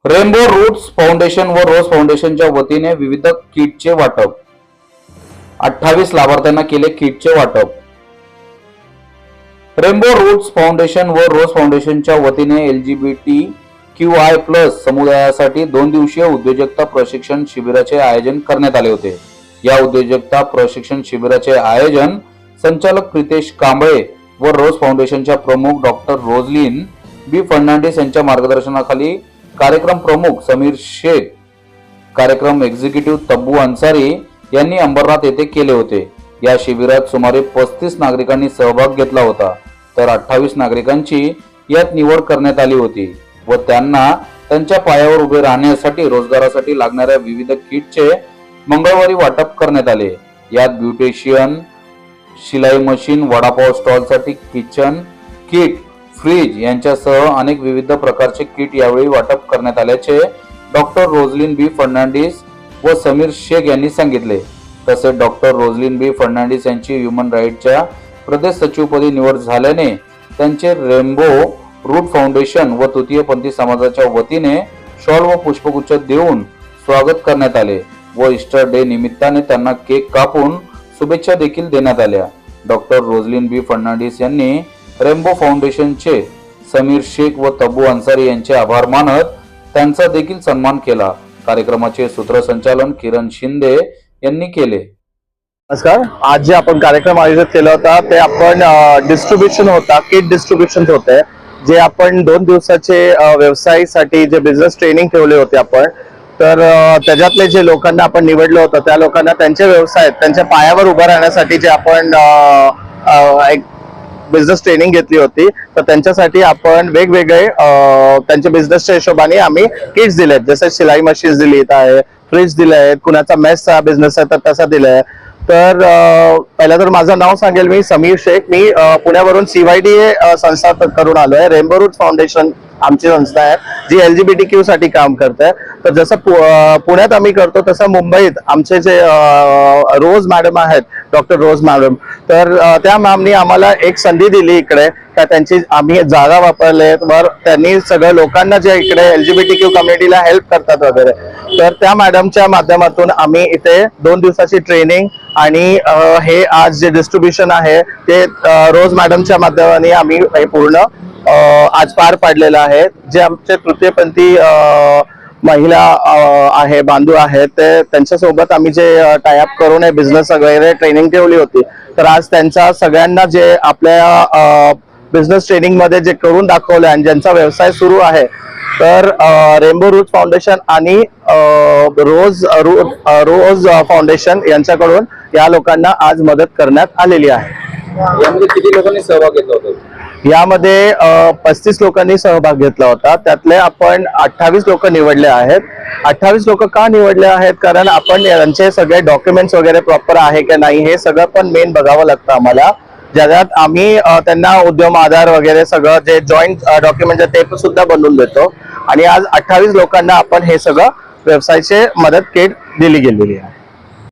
Rainbow roots foundation व रोज फाउंडेशनच्या वतीने विविध किटचे वाटप। 28 लाभार्थ्यांना केले किटचे वाटप। रेनबो रूट्स फाउंडेशन व रोज फाउंडेशनच्या वतीने LGBTQI+ समुदायासाठी 2 दिवसीय उद्योजकता प्रशिक्षण शिबिराचे आयोजन करण्यात आले होते। या उद्योजकता प्रशिक्षण शिबिराचे आयोजन संचालक प्रितेश कांबळे व रोज फाउंडेशनच्या प्रमुख डॉक्टर रोजलिन बी फर्नांडिस यांच्या मार्गदर्शनाखाली कार्यक्रम प्रमुख समीर शेख, कार्यक्रम एक्झिक्युटिव्ह तब्बू अन्सारी यांनी अंबरनाथ येथे केले होते। या शिबिरात सुमारे 35 नागरिकांनी सहभाग घेतला होता, तर 28 नागरिकांची यात निवड करण्यात आली होती व त्यांना त्यांच्या पायावर उभे राहण्यासाठी रोजगारासाठी लागणाऱ्या विविध किटचे मंगळवारी वाटप करण्यात आले। यात ब्युटिशियन, शिलाई मशीन, वडापाव स्टॉलसाठी किचन किट, फ्रीज यांच्यासह अनेक विविध प्रकारचे किट यावेळी वाटप करण्यात आल्याचे डॉक्टर रोजलिन बी फर्नांडिस व समीर शेख यांनी सांगितले। तसेच डॉक्टर रोजलिन बी फर्नांडिस यांची ह्युमन राईटच्या प्रदेश सचिवपदी निवड झाल्याने त्यांचे रेनबो रूट फाउंडेशन व तृतीयपंथी समाजाच्या वतीने शॉल व पुष्पगुच्छ देऊन स्वागत करण्यात आले व ईस्टर डे निमित्ताने त्यांना केक कापून शुभेच्छा देखील देण्यात आल्या। डॉक्टर रोजलिन बी फर्नांडिस यांनी रेनबो फाउंडेशनचे समीर शेख व तब्बू अन्सारी यांचे आभार मानत त्यांचा देखील सन्मान केला। कार्यक्रमाचे सूत्रसंचालन किरण शिंदे यांनी केले। नमस्कार, आज जे आपण कार्यक्रम आयोजित केला होता ते आपण डिस्ट्रीब्युशन होता, किट डिस्ट्रीब्युशन होते, जे आपण 2 दिवसाचे व्यवसायासाठी जे बिझनेस ट्रेनिंग ठेवले होते आपण, तर त्याच्यातले जे लोकांना आपण निवडलं होतं त्या लोकांना त्यांच्या व्यवसायात त्यांच्या पायावर उभं राहण्यासाठी जे आपण एक बिझनेस ट्रेनिंग घेतली होती, तर त्यांच्यासाठी आपण वेगवेगळे त्यांच्या बिझनेसच्या हिशोबाने आम्ही किट्स दिलेत, जसे शिलाई मशीन्स दिलीत आहे, फ्रीज दिले आहेत, कुणाचा मेसचा बिझनेस आहे तर तसा दिलाय। तर पहिला तर माझं नाव सांगेल, मी समीर शेख, मी पुण्यावरून CYDA संस्था करून आलोय। रेनबो रूट फाउंडेशन आमची संस्था आहे जी LGBTQ साठी काम करते। तर जसं पुण्यात आम्ही करतो तसं मुंबईत आमचे जे रोज मॅडम आहेत, डॉक्टर रोज मॅडम, तर त्या मॅमनी आम्हाला एक संधी दिली इकडे, का त्यांची आम्ही जागा वापरले वर त्यांनी सगळ्या लोकांना जे इकडे LGBTQ कम्युनिटीला हेल्प करतात वगैरे, तर त्या मॅडमच्या माध्यमातून आम्ही इथे 2 दिवसाची ट्रेनिंग आणि हे आज जे डिस्ट्रीब्युशन आहे ते रोज मॅडमच्या माध्यमाने आम्ही हे पूर्ण आज पार पाडलेलं आहे। जे आमचे तृतीयपंथी महिला आहे, बांधव आहेत, ते त्यांच्यासोबत आम्ही जे टायअप करून हे बिझनेस वगैरे ट्रेनिंग ठेवली होती, तर आज त्यांचा सगळ्यांना जे आपल्या बिझनेस ट्रेनिंग मध्ये जे करून दाखवलं आणि ज्यांचा व्यवसाय सुरू आहे, तर रेनबो रूट फाउंडेशन आणि रोज फाउंडेशन यांच्याकडून या लोकांना आज मदत करण्यात आलेली आहे। यामध्ये किती लोकांनी सहभाग घेतला होता? यामध्ये 35 लोकांनी सहभाग घेतला होता, त्यातले आपण 28 लोक निवडले आहेत। 28 लोक का निवडले आहेत? कारण आपण यांचे सगळे डॉक्युमेंट्स वगैरे प्रॉपर आहे की नाही हे सगळं पण मेन बघावं लागतं आम्हाला, ज्याच्यात आम्ही त्यांना उद्यम आधार वगैरे सगळं जे जॉईंट डॉक्युमेंट आहे ते सुद्धा बनवून देतो। आणि आज 28 लोकांना आपण हे सगळं व्यवसायाचे मदत किट दिली गेलेली आहे।